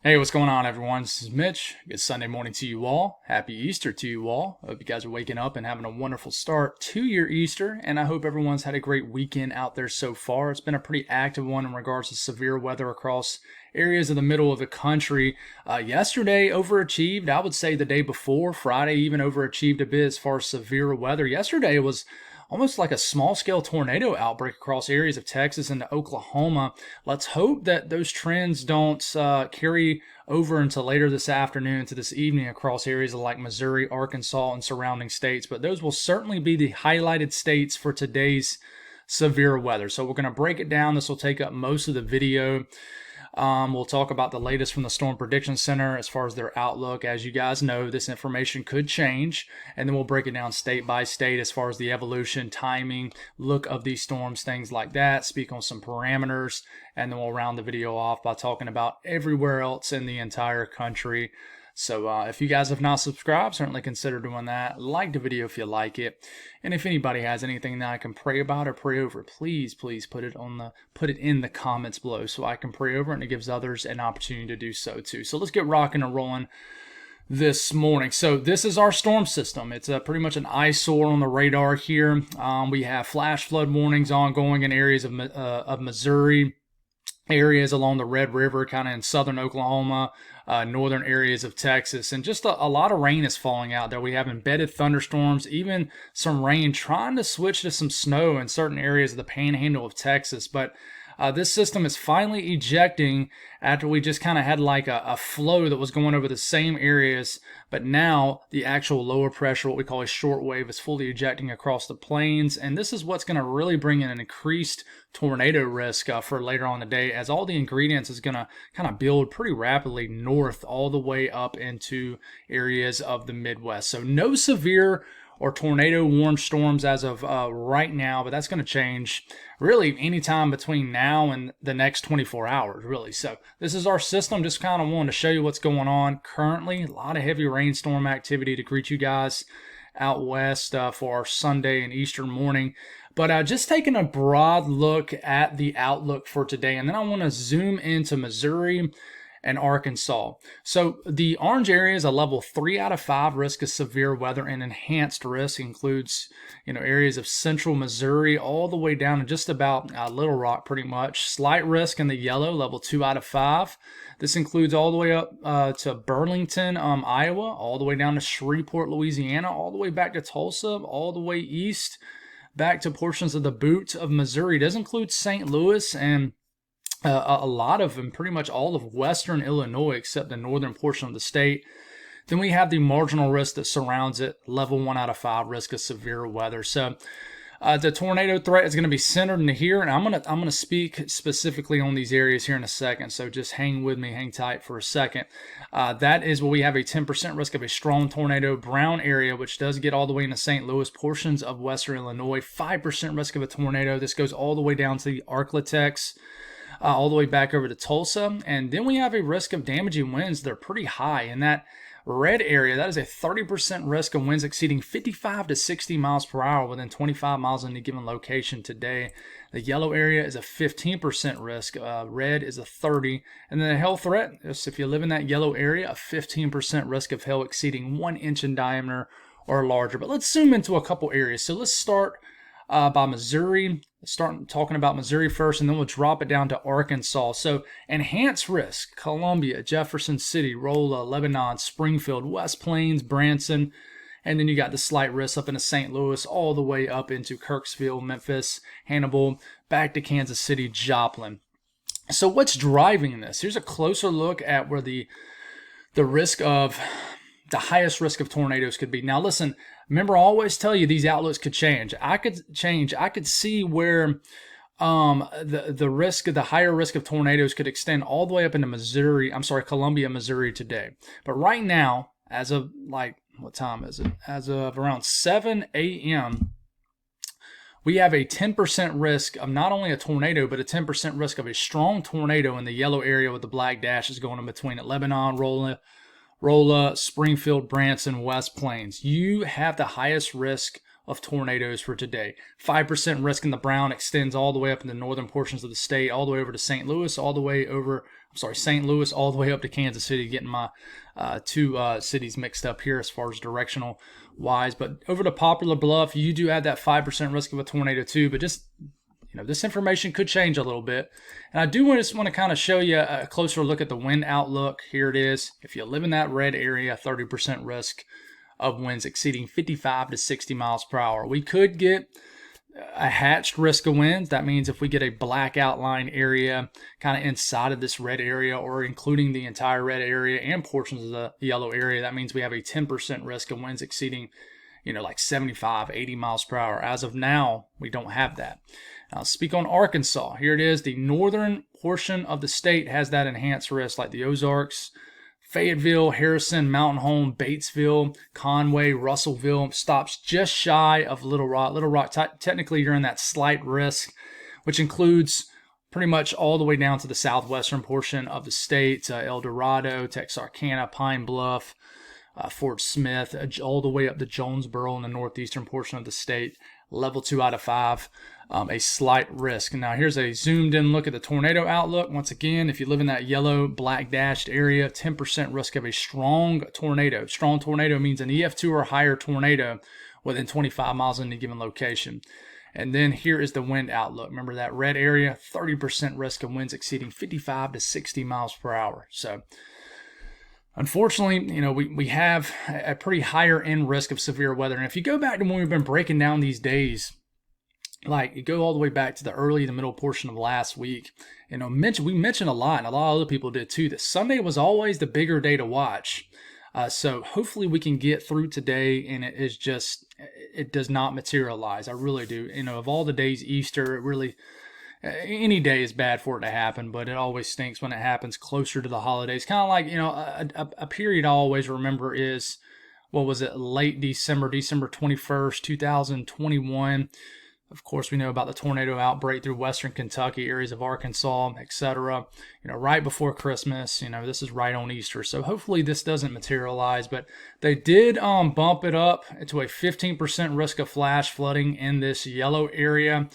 Hey, what's going on, everyone? This is Mitch. Good Sunday morning to you all. Happy Easter to you all. Hope you guys are waking up and having a wonderful start to your Easter, and I hope everyone's had a great weekend out there so far. It's been a pretty active one in regards to severe weather across areas of the middle of the country. Yesterday, overachieved. I would say the day before, Friday, even overachieved a bit as far as severe weather. Yesterday was almost like a small-scale tornado outbreak across areas of Texas and Oklahoma. Let's hope that those trends don't carry over until later this afternoon to this evening across areas like Missouri, Arkansas, and surrounding states. But those will certainly be the highlighted states for today's severe weather. So we're going to break it down. This will take up most of the video. We'll talk about the latest from the Storm Prediction Center as far as their outlook. As you guys know, this information could change, and then we'll break it down state by state as far as the evolution, timing, look of these storms, things like that, speak on some parameters, and then we'll round the video off by talking about everywhere else in the entire country. So if you guys have not subscribed, certainly consider doing that. Like the video if you like it. And if anybody has anything that I can pray about or pray over, please put it in the comments below so I can pray over it, and it gives others an opportunity to do so too. So let's get rocking and rolling this morning. So this is our storm system. It's pretty much an eyesore on the radar here. We have flash flood warnings ongoing in areas of Missouri, areas along the Red River, kind of in southern Oklahoma, northern areas of Texas, and just a lot of rain is falling out there. We have embedded thunderstorms, even some rain trying to switch to some snow in certain areas of the panhandle of Texas. But this system is finally ejecting after we just kind of had like a flow that was going over the same areas, but now the actual lower pressure, what we call a short wave, is fully ejecting across the plains, and this is what's going to really bring in an increased tornado risk for later on in the day, as all the ingredients is going to kind of build pretty rapidly north all the way up into areas of the Midwest. So no severe or tornado warned storms as of right now, but that's going to change really anytime between now and the next 24 hours, really. So this is our system. Just kind of wanted to show you what's going on currently. A lot of heavy rainstorm activity to greet you guys out west for our Sunday and Easter morning. But just taking a broad look at the outlook for today, and then I want to zoom into Missouri and Arkansas. So the orange area is a level 3 out of 5 risk of severe weather, and enhanced risk includes areas of central Missouri all the way down to just about Little Rock pretty much. Slight risk in the yellow, level 2 out of 5. This includes all the way up to Burlington, Iowa, all the way down to Shreveport, Louisiana, all the way back to Tulsa, all the way east back to portions of the Butte of Missouri. It does include St. Louis and a lot of, and pretty much all of western Illinois except the northern portion of the state. Then we have the marginal risk that surrounds it, level 1 out of 5 risk of severe weather. So the tornado threat is going to be centered into here, and I'm gonna speak specifically on these areas here in a second. So just hang with me, hang tight for a second. That is where we have a 10% risk of a strong tornado. Brown area, which does get all the way into St. Louis, portions of western Illinois. 5% risk of a tornado. This goes all the way down to the Arklatex, all the way back over to Tulsa. And then we have a risk of damaging winds. They're pretty high. In that red area, that is a 30% risk of winds exceeding 55 to 60 miles per hour within 25 miles in any given location today. The yellow area is a 15% risk. Red is a 30. And then the hail threat, if you live in that yellow area, a 15% risk of hail exceeding 1 inch in diameter or larger. But let's zoom into a couple areas. So let's start by Missouri. Start talking about Missouri first, and then we'll drop it down to Arkansas. So enhanced risk: Columbia, Jefferson City, Rolla, Lebanon, Springfield, West Plains, Branson, and then you got the slight risk up into St. Louis, all the way up into Kirksville, Memphis, Hannibal, back to Kansas City, Joplin. So what's driving this? Here's a closer look at where the risk of the highest risk of tornadoes could be. Now listen, remember I always tell you these outlooks could change. I could see where the higher risk of tornadoes could extend all the way up into Columbia, Missouri today. But right now, as of what time is it? As of around 7 a.m., we have a 10% risk of not only a tornado, but a 10% risk of a strong tornado in the yellow area with the black dashes going in between it. Lebanon, Rolla, Springfield, Branson, West Plains. You have the highest risk of tornadoes for today. 5% risk in the brown extends all the way up in the northern portions of the state, all the way over to St. Louis, St. Louis, all the way up to Kansas City, getting my two cities mixed up here as far as directional wise. But over to Poplar Bluff, you do have that 5% risk of a tornado too, but just this information could change a little bit. And I do just want to kind of show you a closer look at the wind outlook. Here it is. If you live in that red area, 30% risk of winds exceeding 55 to 60 miles per hour. We could get a hatched risk of winds. That means if we get a black outline area kind of inside of this red area, or including the entire red area and portions of the yellow area, that means we have a 10% risk of winds exceeding like 75, 80 miles per hour. As of now, we don't have that. Now, speak on Arkansas. Here it is. The northern portion of the state has that enhanced risk, like the Ozarks, Fayetteville, Harrison, Mountain Home, Batesville, Conway, Russellville, stops just shy of Little Rock. Little Rock, technically, you're in that slight risk, which includes pretty much all the way down to the southwestern portion of the state, El Dorado, Texarkana, Pine Bluff, Fort Smith, all the way up to Jonesboro in the northeastern portion of the state. Level 2 out of 5, a slight risk. Now here's a zoomed in look at the tornado outlook. Once again, if you live in that yellow black dashed area, 10% risk of a strong tornado. Strong tornado means an EF2 or higher tornado within 25 miles in any given location. And then here is the wind outlook. Remember that red area, 30% risk of winds exceeding 55 to 60 miles per hour. So unfortunately, we have a pretty higher end risk of severe weather. And if you go back to when we've been breaking down these days, like you go all the way back to the early to middle portion of last week, we mentioned a lot, and a lot of other people did too, that Sunday was always the bigger day to watch. So hopefully we can get through today, and it does not materialize. I really do. Of all the days, Easter, it really, any day is bad for it to happen, but it always stinks when it happens closer to the holidays. Kind of like, a period I always remember is, late December 21st, 2021. Of course, we know about the tornado outbreak through western Kentucky, areas of Arkansas, etc. Right before Christmas. This is right on Easter. So hopefully this doesn't materialize. But they did bump it up to a 15% risk of flash flooding in this yellow area.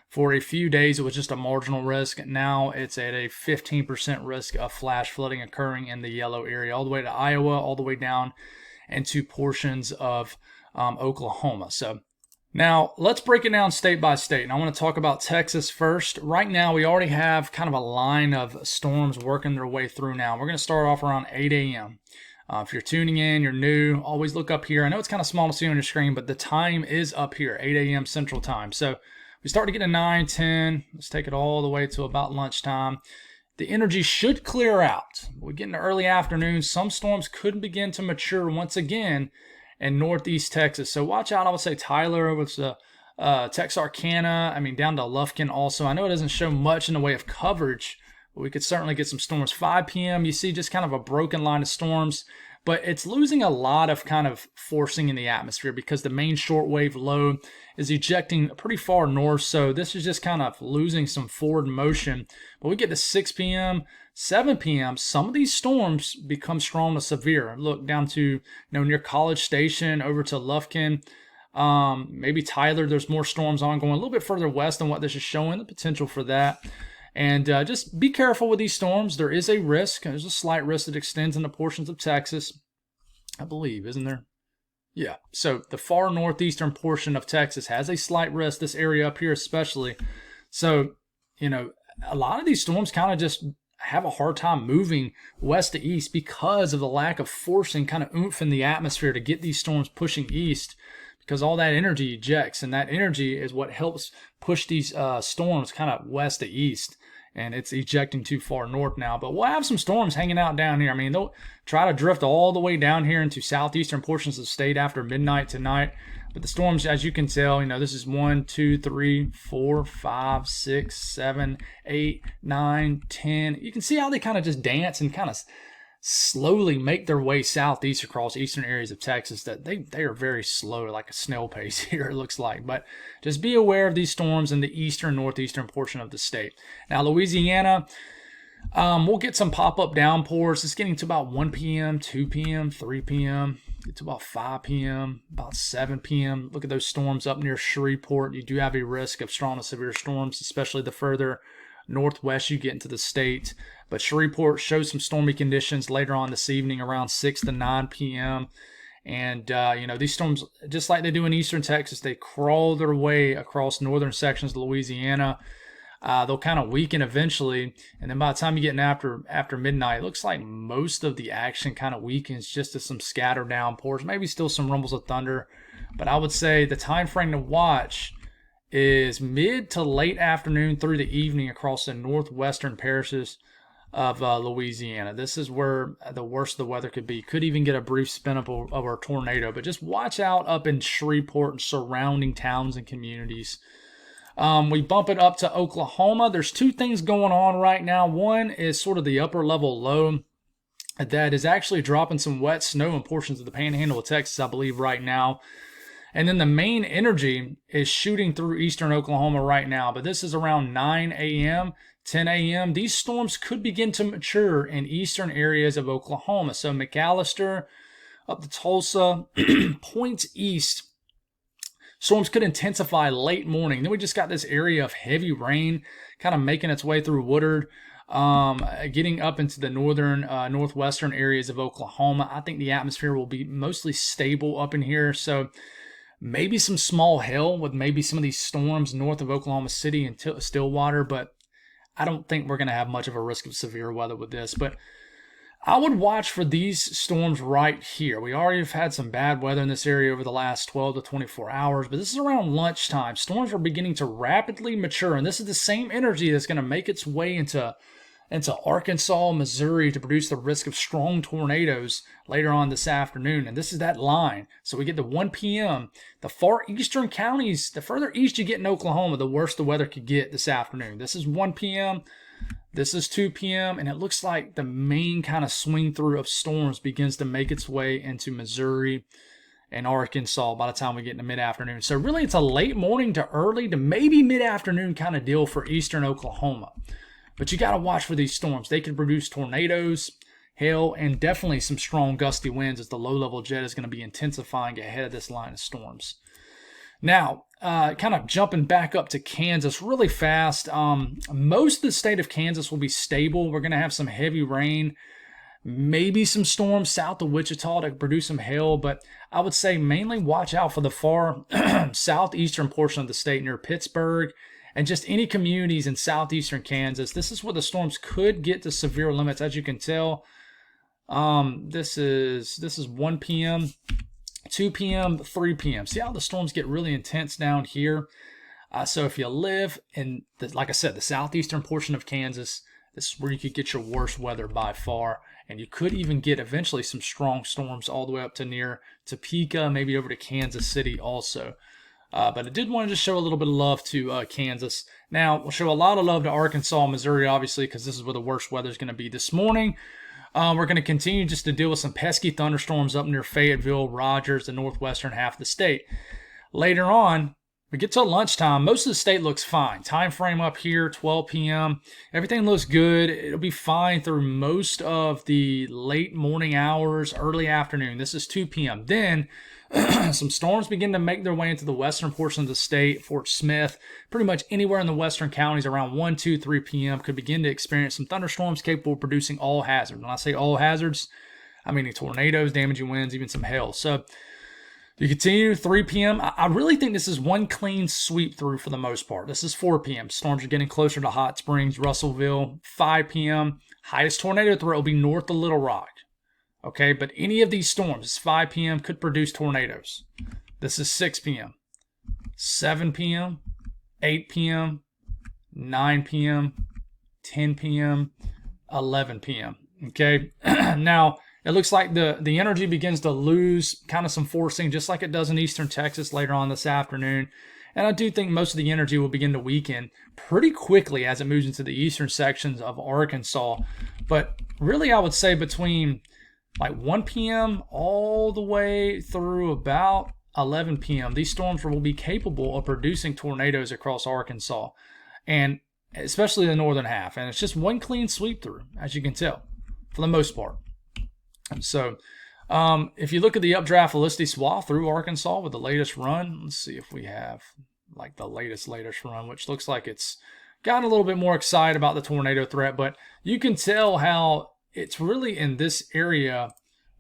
For a few days, it was just a marginal risk. Now it's at a 15% risk of flash flooding occurring in the yellow area, all the way to Iowa, all the way down into portions of Oklahoma. So now let's break it down state by state. And I want to talk about Texas first. Right now, we already have kind of a line of storms working their way through now. We're going to start off around 8 a.m. If you're tuning in, you're new, always look up here. I know it's kind of small to see on your screen, but the time is up here, 8 a.m. Central Time. So we start to get to 9, 10. Let's take it all the way to about lunchtime. The energy should clear out. We get into early afternoon. Some storms could begin to mature once again in northeast Texas. So watch out. I would say Tyler with the Texarkana. Down to Lufkin also. I know it doesn't show much in the way of coverage, but we could certainly get some storms. 5 p.m. You see just kind of a broken line of storms. But it's losing a lot of kind of forcing in the atmosphere because the main shortwave low is ejecting pretty far north. So this is just kind of losing some forward motion. But we get to 6 p.m., 7 p.m., some of these storms become strong to severe. Look down to, near College Station over to Lufkin. Maybe Tyler, there's more storms ongoing. A little bit further west than what this is showing, the potential for that. And just be careful with these storms. There is a risk. There's a slight risk that extends into portions of Texas, I believe, isn't there? Yeah. So the far northeastern portion of Texas has a slight risk, this area up here especially. So, a lot of these storms kind of just have a hard time moving west to east because of the lack of forcing kind of oomph in the atmosphere to get these storms pushing east, because all that energy ejects, and that energy is what helps push these storms kind of west to east. And it's ejecting too far north now. But we'll have some storms hanging out down here. They'll try to drift all the way down here into southeastern portions of the state after midnight tonight. But the storms, as you can tell, this is 1, 2, 3, 4, 5, 6, 7, 8, 9, 10. You can see how they kind of just dance and kind of slowly make their way southeast across eastern areas of Texas. That they are very slow, like a snail pace here, it looks like. But just be aware of these storms in the eastern, northeastern portion of the state. Now, Louisiana, we'll get some pop-up downpours. It's getting to about 1 p.m., 2 p.m., 3 p.m. get to about 5 p.m., about 7 p.m. Look at those storms up near Shreveport. You do have a risk of strong to severe storms, especially the further northwest you get into the state. But Shreveport shows some stormy conditions later on this evening around 6 to 9 p.m. And, these storms, just like they do in eastern Texas, they crawl their way across northern sections of Louisiana. They'll kind of weaken eventually, and then by the time you get in after midnight, it looks like most of the action kind of weakens just to some scattered downpours, maybe still some rumbles of thunder. But I would say the time frame to watch is mid to late afternoon through the evening across the northwestern parishes of Louisiana. This is where the worst the weather could be. Could even get a brief spin up of a tornado, but just watch out up in Shreveport and surrounding towns and communities. We bump it up to Oklahoma. There's two things going on right now. One is sort of the upper level low that is actually dropping some wet snow in portions of the panhandle of Texas, I believe, right now. And then the main energy is shooting through eastern Oklahoma right now. But this is around 9 a.m., 10 a.m. These storms could begin to mature in eastern areas of Oklahoma. So McAllister up to Tulsa, points east. Storms could intensify late morning. Then we just got this area of heavy rain kind of making its way through Woodard, getting up into the northern, northwestern areas of Oklahoma. I think the atmosphere will be mostly stable up in here. So maybe some small hail with maybe some of these storms north of Oklahoma City and Stillwater, but I don't think we're going to have much of a risk of severe weather with this. But I would watch for these storms right here. We already have had some bad weather in this area over the last 12 to 24 hours, but this is around lunchtime. Storms are beginning to rapidly mature, and this is the same energy that's going to make its way into Arkansas, Missouri to produce the risk of strong tornadoes later on this afternoon. And this is that line. So we get to 1 p.m. The far eastern counties, the further east you get in Oklahoma, the worse the weather could get this afternoon. This is 1 p.m. This is 2 p.m. And it looks like the main kind of swing through of storms begins to make its way into Missouri and Arkansas by the time we get into mid-afternoon. So really it's a late morning to early to maybe mid-afternoon kind of deal for eastern Oklahoma. But you got to watch for these storms. They can produce tornadoes, hail, and definitely some strong gusty winds as the low-level jet is going to be intensifying ahead of this line of storms. Now, kind of jumping back up to Kansas really fast. Most of the state of Kansas will be stable. We're going to have some heavy rain, maybe some storms south of Wichita to produce some hail, but I would say mainly watch out for the far southeastern portion of the state near Pittsburgh and just any communities in southeastern Kansas. This is where the storms could get to severe limits, as you can tell. This is 1 p.m., 2 p.m., 3 p.m. See how the storms get really intense down here? So if you live in, like I said, the southeastern portion of Kansas, this is where you could get your worst weather by far. And you could even get eventually some strong storms all the way up to near Topeka, maybe over to Kansas City also. But I did want to just show a little bit of love to Kansas. Now, we'll show a lot of love to Arkansas, Missouri, obviously, because this is where the worst weather is going to be this morning. We're going to continue just to deal with some pesky thunderstorms up near Fayetteville, Rogers, the northwestern half of the state. Later on, we get to lunchtime. Most of the state looks fine. Time frame up here, 12 p.m. Everything looks good. It'll be fine through most of the late morning hours, early afternoon. This is 2 p.m. Then some storms begin to make their way into the western portion of the state. Fort Smith, pretty much anywhere in the western counties around 1, 2, 3 p.m. could begin to experience some thunderstorms capable of producing all hazards. When I say all hazards, I mean tornadoes, damaging winds, even some hail. So you continue 3 p.m. I really think this is one clean sweep through for the most part. This is 4 p.m. Storms are getting closer to Hot Springs, Russellville. 5 p.m. Highest tornado threat will be north of Little Rock. Okay, but any of these storms, it's 5 p.m., could produce tornadoes. This is 6 p.m., 7 p.m., 8 p.m., 9 p.m., 10 p.m., 11 p.m. Okay, now it looks like the energy begins to lose kind of some forcing, just like it does in eastern Texas later on this afternoon. And I do think most of the energy will begin to weaken pretty quickly as it moves into the eastern sections of Arkansas. But really, I would say between like 1 p.m. all the way through about 11 p.m., these storms will be capable of producing tornadoes across Arkansas, and especially the northern half. And it's just one clean sweep through, as you can tell, for the most part. And so If you look at the updraft velocity swath through Arkansas with the latest run, let's see if we have like the latest run, which looks like it's gotten a little bit more excited about the tornado threat, but you can tell how it's really in this area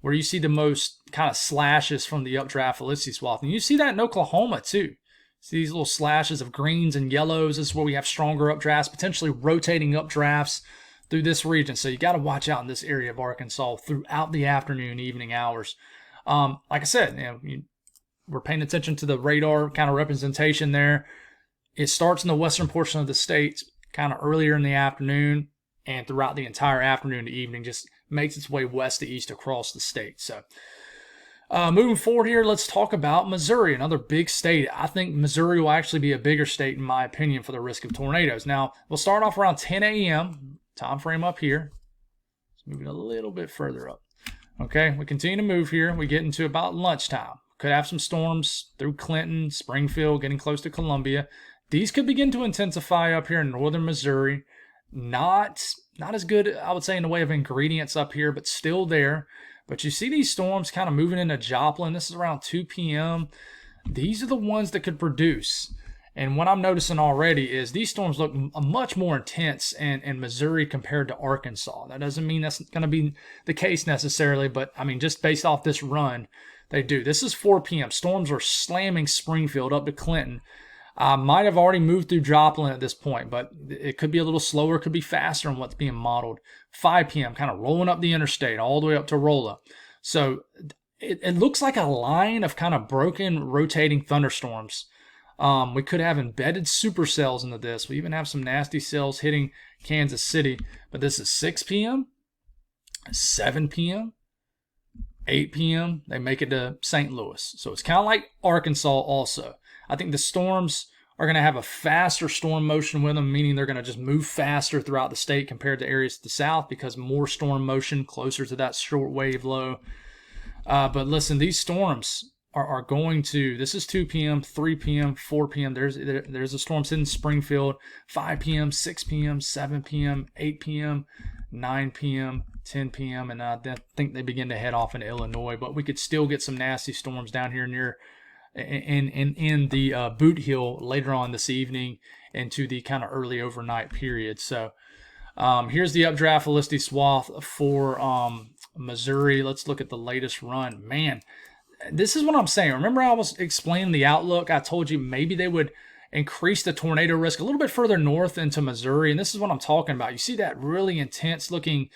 where you see the most kind of slashes from the updraft velocity swath. And you see that in Oklahoma too. See these little slashes of greens and yellows. This is where we have stronger updrafts, potentially rotating updrafts through this region. So you got to watch out in this area of Arkansas throughout the afternoon, evening hours. Like I said, we're paying attention to the radar kind of representation there. It starts in the western portion of the state kind of earlier in the afternoon, and throughout the entire afternoon to evening just makes its way west to east across the state. So moving forward here, let's talk about Missouri, another big state. I think Missouri will actually be a bigger state, in my opinion, for the risk of tornadoes. Now, we'll start off around 10 a.m., time frame up here. Let's move it a little bit further up. Okay, we continue to move here. We get into about lunchtime. Could have some storms through Clinton, Springfield, getting close to Columbia. These could begin to intensify up here in northern Missouri. Not as good, I would say, in the way of ingredients up here, but still there. But you see these storms kind of moving into Joplin. This is around 2 p.m. These are the ones that could produce. And what I'm noticing already is these storms look much more intense in Missouri compared to Arkansas. That doesn't mean that's going to be the case necessarily, but I mean, just based off this run, they do. This is 4 p.m. Storms are slamming Springfield up to Clinton. Might have already moved through Joplin at this point, but it could be a little slower, could be faster in what's being modeled. 5 p.m., kind of rolling up the interstate all the way up to Rolla. So it looks like a line of kind of broken, rotating thunderstorms. We could have embedded supercells into this. We even have some nasty cells hitting Kansas City. But this is 6 p.m., 7 p.m., 8 p.m. They make it to St. Louis. So it's kind of like Arkansas also. I think the storms are going to have a faster storm motion with them, meaning they're going to just move faster throughout the state compared to areas to the south because more storm motion closer to that short wave low. But listen, these storms are going to, this is 2 p.m., 3 p.m., 4 p.m. There's a storm sitting in Springfield, 5 p.m., 6 p.m., 7 p.m., 8 p.m., 9 p.m., 10 p.m., and I think they begin to head off into Illinois. But we could still get some nasty storms down here near in the Boot Hill later on this evening into the kind of early overnight period. So here's the updraft velocity swath for Missouri. Let's look at the latest run. Man, this is what I'm saying. Remember I was explaining the outlook? I told you maybe they would increase the tornado risk a little bit further north into Missouri, and this is what I'm talking about. You see that really intense looking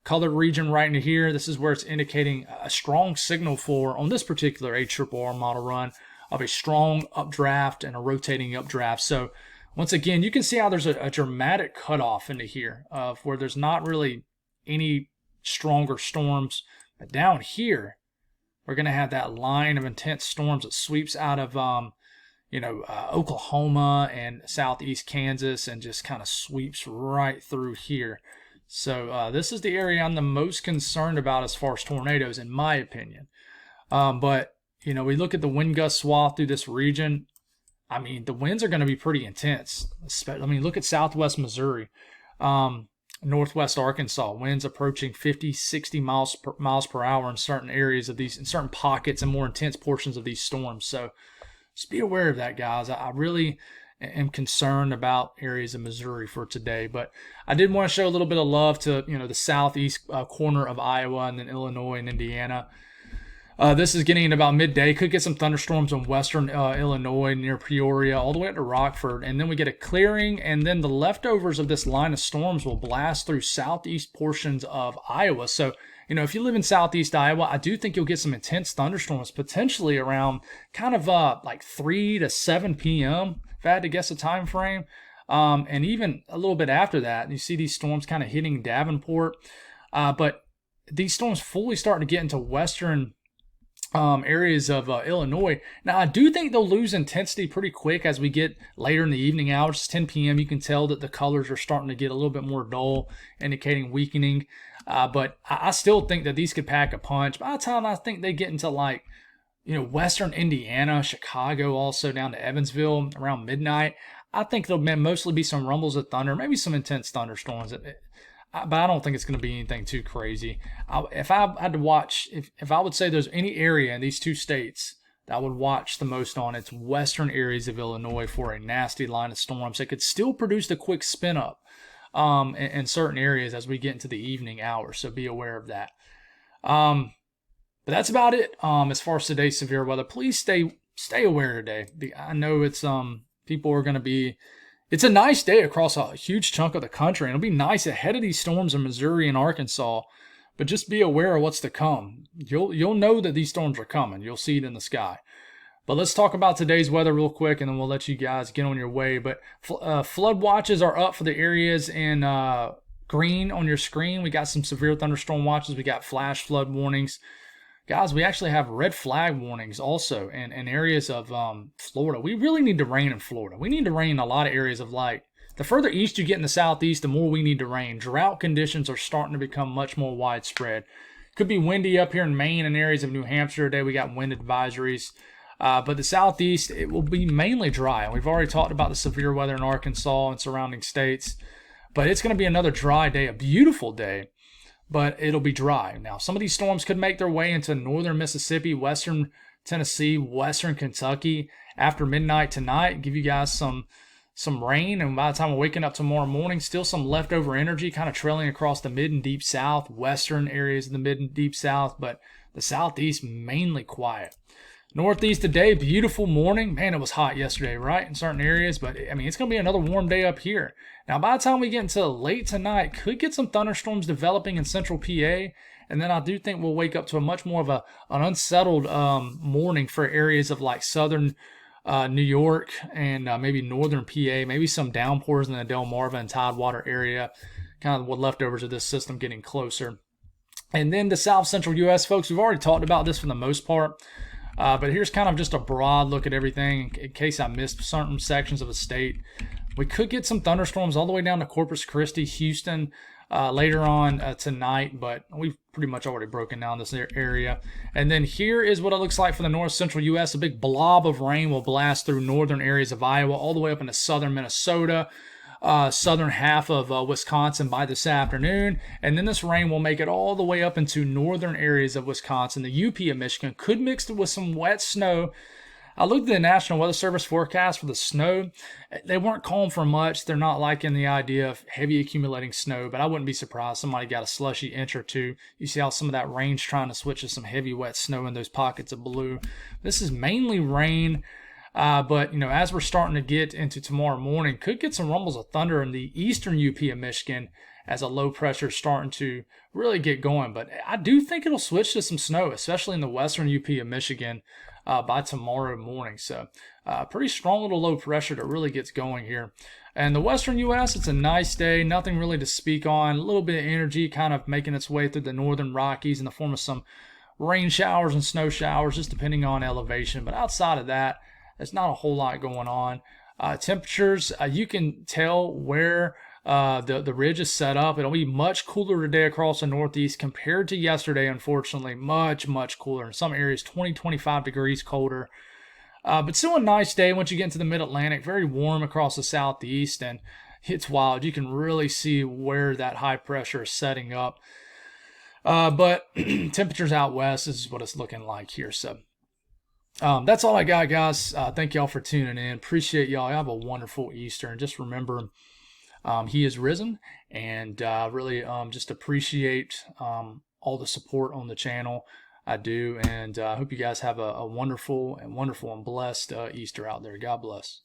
colored region right into here. This is where it's indicating a strong signal for, on this particular HRRR model run, of a strong updraft and a rotating updraft. So once again, you can see how there's a dramatic cutoff into here of where there's not really any stronger storms. But down here, we're going to have that line of intense storms that sweeps out of Oklahoma and southeast Kansas and just kind of sweeps right through here. So this is the area I'm the most concerned about as far as tornadoes, in my opinion. But, we look at the wind gust swath through this region. I mean, the winds are going to be pretty intense. Look at southwest Missouri, northwest Arkansas. Winds approaching 50, 60 miles per hour in certain areas of these, in certain pockets and more intense portions of these storms. So just be aware of that, guys. I really am concerned about areas of Missouri for today, but I did want to show a little bit of love to the southeast corner of Iowa and then Illinois and Indiana. This is getting in about midday. Could get some thunderstorms in western Illinois near Peoria all the way up to Rockford, and then we get a clearing, and then the leftovers of this line of storms will blast through southeast portions of Iowa. So if you live in southeast Iowa, I do think you'll get some intense thunderstorms potentially around kind of like 3 to 7 p.m. if I had to guess a time frame. And even a little bit after that, you see these storms kind of hitting Davenport. But these storms fully starting to get into western areas of Illinois. Now, I do think they'll lose intensity pretty quick as we get later in the evening hours. 10 p.m., you can tell that the colors are starting to get a little bit more dull, indicating weakening. But I still think that these could pack a punch. By the time I think they get into western Indiana, Chicago, also down to Evansville around midnight, I think there'll mostly be some rumbles of thunder, maybe some intense thunderstorms. but I don't think it's going to be anything too crazy. If I had to watch, if I would say there's any area in these two states that I would watch the most on, it's western areas of Illinois for a nasty line of storms that could still produce the quick spin up in certain areas as we get into the evening hours. So be aware of that. But that's about it as far as today's severe weather. Please stay aware today. I know it's people are going to be. It's a nice day across a huge chunk of the country, and it'll be nice ahead of these storms in Missouri and Arkansas. But just be aware of what's to come. You'll know that these storms are coming. You'll see it in the sky. But let's talk about today's weather real quick, and then we'll let you guys get on your way. But flood watches are up for the areas in green on your screen. We got some severe thunderstorm watches. We got flash flood warnings. Guys, we actually have red flag warnings also in areas of Florida. We really need to rain in Florida. We need to rain in a lot of areas of the further east you get in the southeast, the more we need to rain. Drought conditions are starting to become much more widespread. Could be windy up here in Maine and areas of New Hampshire today. We got wind advisories. But the southeast, it will be mainly dry. And we've already talked about the severe weather in Arkansas and surrounding states. But it's going to be another dry day, a beautiful day. But it'll be dry. Now, some of these storms could make their way into northern Mississippi, western Tennessee, western Kentucky after midnight tonight. Give you guys some rain, and by the time we're waking up tomorrow morning, still some leftover energy kind of trailing across the mid and deep south, western areas of the mid and deep south, but the southeast mainly quiet. Northeast today, beautiful morning. Man, it was hot yesterday, right, in certain areas, but I mean, it's going to be another warm day up here. Now, by the time we get into late tonight, could get some thunderstorms developing in central PA, and then I do think we'll wake up to a much more of an unsettled morning for areas of like southern New York and maybe northern PA, maybe some downpours in the Delmarva and Tidewater area, kind of what leftovers of this system getting closer. And then the south central U.S., folks, we've already talked about this for the most part. But here's kind of just a broad look at everything in case I missed certain sections of the state. We could get some thunderstorms all the way down to Corpus Christi, Houston later on tonight, but we've pretty much already broken down this area. And then here is what it looks like for the north central U.S. A big blob of rain will blast through northern areas of Iowa all the way up into southern Minnesota. Southern half of Wisconsin by this afternoon, and then this rain will make it all the way up into northern areas of Wisconsin. The UP of Michigan could mix it with some wet snow. I looked at the National Weather Service forecast for the snow. They weren't calling for much. They're not liking the idea of heavy accumulating snow, but I wouldn't be surprised somebody got a slushy inch or two. You see how some of that rain's trying to switch to some heavy wet snow in those pockets of blue. This is mainly rain. But, as we're starting to get into tomorrow morning, could get some rumbles of thunder in the eastern UP of Michigan as a low pressure is starting to really get going. But I do think it'll switch to some snow, especially in the western UP of Michigan by tomorrow morning. So pretty strong little low pressure that really gets going here. And the western U.S., it's a nice day. Nothing really to speak on. A little bit of energy kind of making its way through the northern Rockies in the form of some rain showers and snow showers, just depending on elevation. But outside of that, there's not a whole lot going on. Temperatures, you can tell where the ridge is set up. It'll be much cooler today across the Northeast compared to yesterday, unfortunately. Much, much cooler. In some areas, 20, 25 degrees colder. But still a nice day once you get into the Mid-Atlantic. Very warm across the Southeast, and it's wild. You can really see where that high pressure is setting up. But temperatures out west, this is what it's looking like here. So that's all I got, guys. Thank y'all for tuning in. Appreciate y'all. Have a wonderful Easter. And just remember, he is risen. And really just appreciate all the support on the channel. I do. And I hope you guys have a wonderful and blessed Easter out there. God bless.